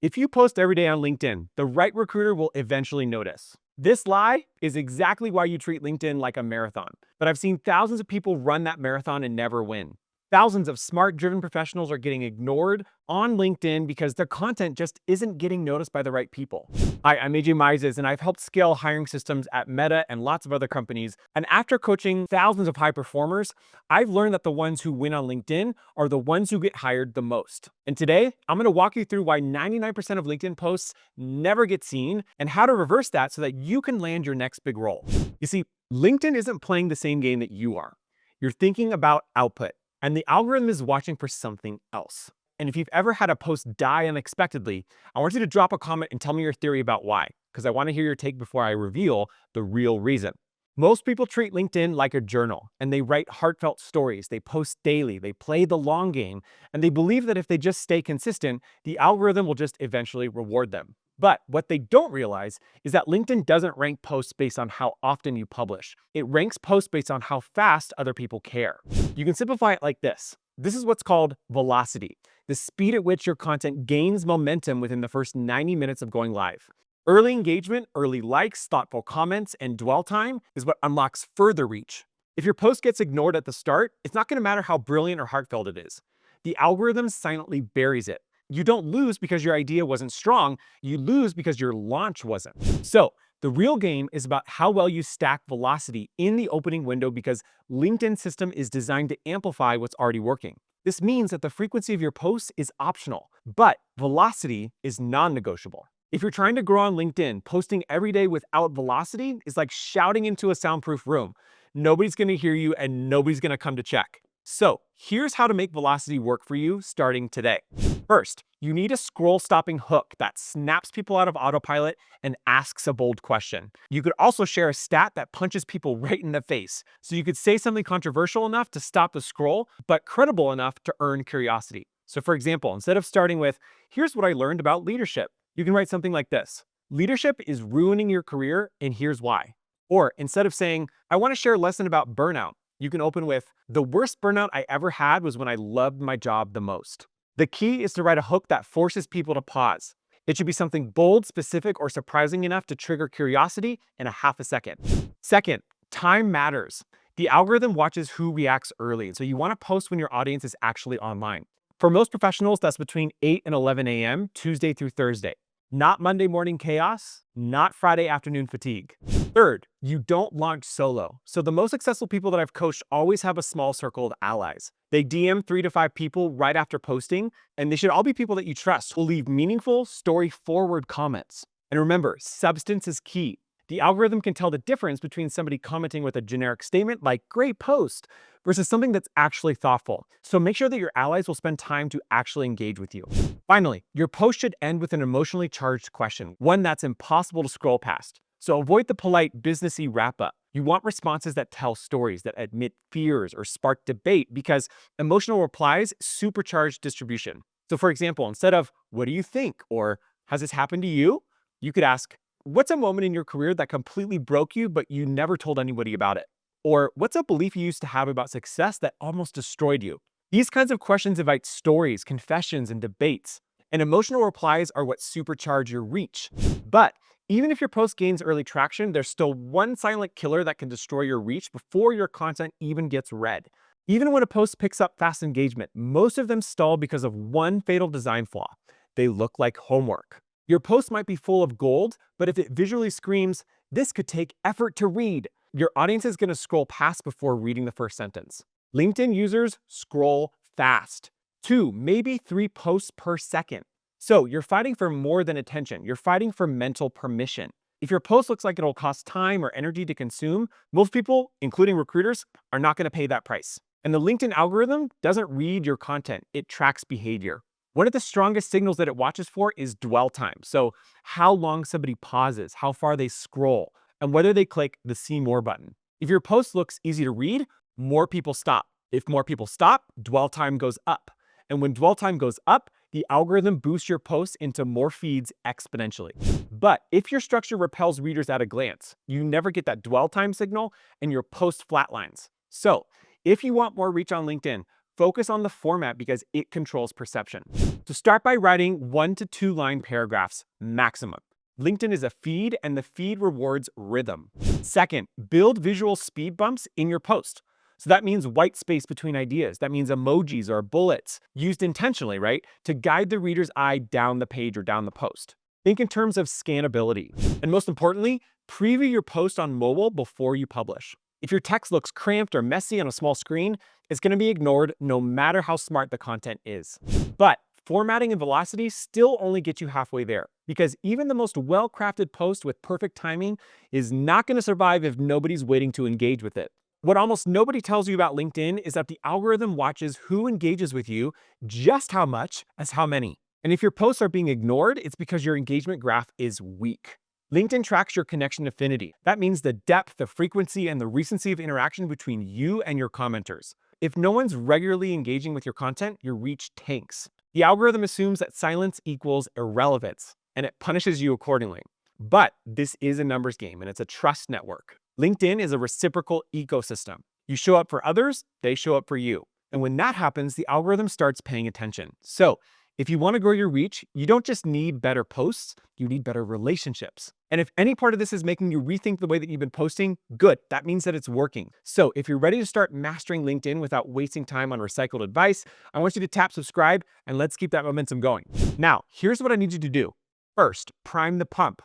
If you post every day on LinkedIn, the right recruiter will eventually notice. This lie is exactly why you treat LinkedIn like a marathon. But I've seen thousands of people run that marathon and never win. Thousands of smart, driven professionals are getting ignored on LinkedIn because their content just isn't getting noticed by the right people. Hi, I'm AJ Mises, and I've helped scale hiring systems at Meta and lots of other companies. And after coaching thousands of high performers, I've learned that the ones who win on LinkedIn are the ones who get hired the most. And today, I'm going to walk you through why 99% of LinkedIn posts never get seen and how to reverse that so that you can land your next big role. You see, LinkedIn isn't playing the same game that you are. You're thinking about output, and the algorithm is watching for something else. And if you've ever had a post die unexpectedly, I want you to drop a comment and tell me your theory about why, because I want to hear your take before I reveal the real reason. Most people treat LinkedIn like a journal, and they write heartfelt stories, they post daily, they play the long game, and they believe that if they just stay consistent, the algorithm will just eventually reward them. But what they don't realize is that LinkedIn doesn't rank posts based on how often you publish. It ranks posts based on how fast other people care. You can simplify it like this. This is what's called velocity, the speed at which your content gains momentum within the first 90 minutes of going live. Early engagement, early likes, thoughtful comments, and dwell time is what unlocks further reach. If your post gets ignored at the start, it's not going to matter how brilliant or heartfelt it is. The algorithm silently buries it. You don't lose because your idea wasn't strong, you lose because your launch wasn't. So, the real game is about how well you stack velocity in the opening window because LinkedIn's system is designed to amplify what's already working. This means that the frequency of your posts is optional, but velocity is non-negotiable. If you're trying to grow on LinkedIn, posting every day without velocity is like shouting into a soundproof room. Nobody's going to hear you and nobody's going to come to check. So here's how to make velocity work for you starting today. First, you need a scroll-stopping hook that snaps people out of autopilot and asks a bold question. You could also share a stat that punches people right in the face. So you could say something controversial enough to stop the scroll, but credible enough to earn curiosity. So for example, instead of starting with, here's what I learned about leadership, you can write something like this. Leadership is ruining your career, and here's why. Or instead of saying, I want to share a lesson about burnout, you can open with, the worst burnout I ever had was when I loved my job the most. The key is to write a hook that forces people to pause. It should be something bold, specific, or surprising enough to trigger curiosity in a half a second. Second, time matters. The algorithm watches who reacts early, so you want to post when your audience is actually online. For most professionals, that's between 8 and 11 a.m., Tuesday through Thursday. Not Monday morning chaos, not Friday afternoon fatigue. Third, you don't launch solo. So the most successful people that I've coached always have a small circle of allies. They DM 3 to 5 people right after posting, and they should all be people that you trust who will leave meaningful, story-forward comments. And remember, substance is key. The algorithm can tell the difference between somebody commenting with a generic statement like, great post, versus something that's actually thoughtful. So make sure that your allies will spend time to actually engage with you. Finally, your post should end with an emotionally charged question, one that's impossible to scroll past. So avoid the polite, businessy wrap-up. You want responses that tell stories, that admit fears or spark debate, because emotional replies supercharge distribution. So for example, instead of, what do you think? Or, has this happened to you? You could ask, what's a moment in your career that completely broke you, but you never told anybody about it? Or what's a belief you used to have about success that almost destroyed you? These kinds of questions invite stories, confessions, and debates. And emotional replies are what supercharge your reach. But even if your post gains early traction, there's still one silent killer that can destroy your reach before your content even gets read. Even when a post picks up fast engagement, most of them stall because of one fatal design flaw. They look like homework. Your post might be full of gold, but if it visually screams, this could take effort to read, your audience is going to scroll past before reading the first sentence. LinkedIn users scroll fast. 2, maybe 3 posts per second. So you're fighting for more than attention. You're fighting for mental permission. If your post looks like it'll cost time or energy to consume, most people, including recruiters, are not going to pay that price. And the LinkedIn algorithm doesn't read your content. It tracks behavior. One of the strongest signals that it watches for is dwell time. So how long somebody pauses, how far they scroll, and whether they click the see more button. If your post looks easy to read, more people stop. If more people stop, dwell time goes up. And when dwell time goes up, the algorithm boosts your posts into more feeds exponentially. But if your structure repels readers at a glance, you never get that dwell time signal and your post flatlines. So if you want more reach on LinkedIn, Focus on the format because it controls perception. So start by writing 1 to 2 line paragraphs maximum. LinkedIn is a feed, and the feed rewards rhythm. Second, build visual speed bumps in your post. So that means white space between ideas. That means emojis or bullets used intentionally, right? To guide the reader's eye down the page or down the post. Think in terms of scannability. And most importantly, preview your post on mobile before you publish. If your text looks cramped or messy on a small screen, it's going to be ignored no matter how smart the content is. But formatting and velocity still only get you halfway there, because even the most well-crafted post with perfect timing is not going to survive if nobody's waiting to engage with it. What almost nobody tells you about LinkedIn is that the algorithm watches who engages with you just how much as how many. And if your posts are being ignored, it's because your engagement graph is weak. LinkedIn tracks your connection affinity. That means the depth, the frequency, and the recency of interaction between you and your commenters. If no one's regularly engaging with your content, your reach tanks. The algorithm assumes that silence equals irrelevance, and it punishes you accordingly. But this is a numbers game, and it's a trust network. LinkedIn is a reciprocal ecosystem. You show up for others, they show up for you. And when that happens, the algorithm starts paying attention. So if you want to grow your reach, you don't just need better posts, you need better relationships. And if any part of this is making you rethink the way that you've been posting, good, that means that it's working. So if you're ready to start mastering LinkedIn without wasting time on recycled advice, I want you to tap subscribe and let's keep that momentum going. Now, here's what I need you to do. First, prime the pump.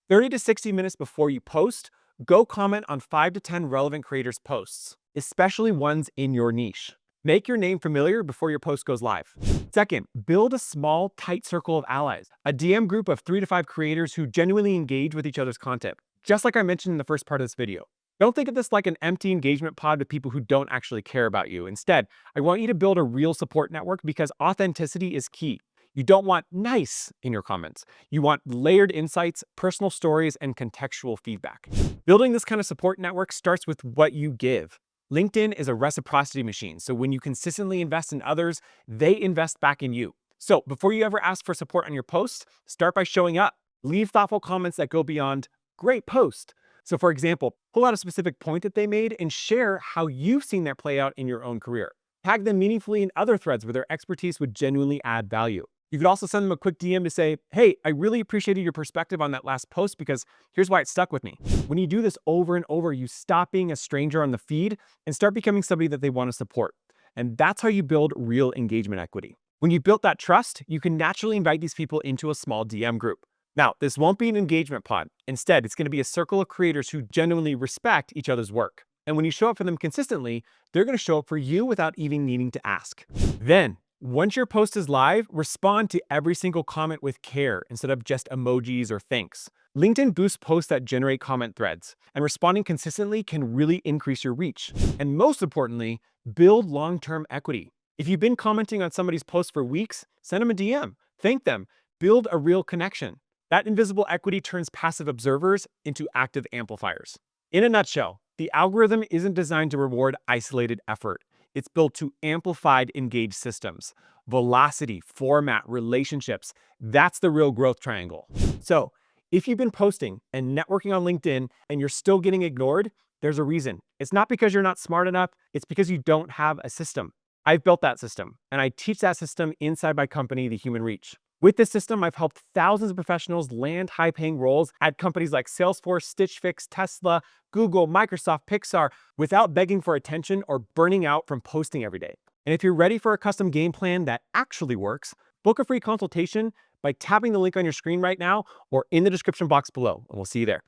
30 to 60 minutes before you post, go comment on 5 to 10 relevant creators' posts, especially ones in your niche. Make your name familiar before your post goes live. Second, build a small, tight circle of allies, a DM group of 3 to 5 creators who genuinely engage with each other's content, just like I mentioned in the first part of this video. Don't think of this like an empty engagement pod with people who don't actually care about you. Instead, I want you to build a real support network because authenticity is key. You don't want nice in your comments. You want layered insights, personal stories, and contextual feedback. Building this kind of support network starts with what you give. LinkedIn is a reciprocity machine, so when you consistently invest in others, they invest back in you. So before you ever ask for support on your post, start by showing up. Leave thoughtful comments that go beyond "great post." So for example, pull out a specific point that they made and share how you've seen that play out in your own career. Tag them meaningfully in other threads where their expertise would genuinely add value. You could also send them a quick DM to say, "Hey, I really appreciated your perspective on that last post because here's why it stuck with me." When you do this over and over, you stop being a stranger on the feed and start becoming somebody that they want to support. And that's how you build real engagement equity. When you built that trust, you can naturally invite these people into a small DM group. Now, this won't be an engagement pod. Instead, it's going to be a circle of creators who genuinely respect each other's work. And when you show up for them consistently, they're going to show up for you without even needing to ask. Then, once your post is live, respond to every single comment with care instead of just emojis or thanks. LinkedIn boosts posts that generate comment threads, and responding consistently can really increase your reach. And most importantly, build long-term equity. If you've been commenting on somebody's post for weeks, send them a DM, thank them, build a real connection. That invisible equity turns passive observers into active amplifiers. In a nutshell, the algorithm isn't designed to reward isolated effort. It's built to amplified engaged systems. Velocity, format, relationships, that's the real growth triangle. So if you've been posting and networking on LinkedIn and you're still getting ignored, there's a reason. It's not because you're not smart enough, it's because you don't have a system. I've built that system, and I teach that system inside my company, The Human Reach. With this system, I've helped thousands of professionals land high-paying roles at companies like Salesforce, Stitch Fix, Tesla, Google, Microsoft, Pixar, without begging for attention or burning out from posting every day. And if you're ready for a custom game plan that actually works, book a free consultation by tapping the link on your screen right now or in the description box below, and we'll see you there.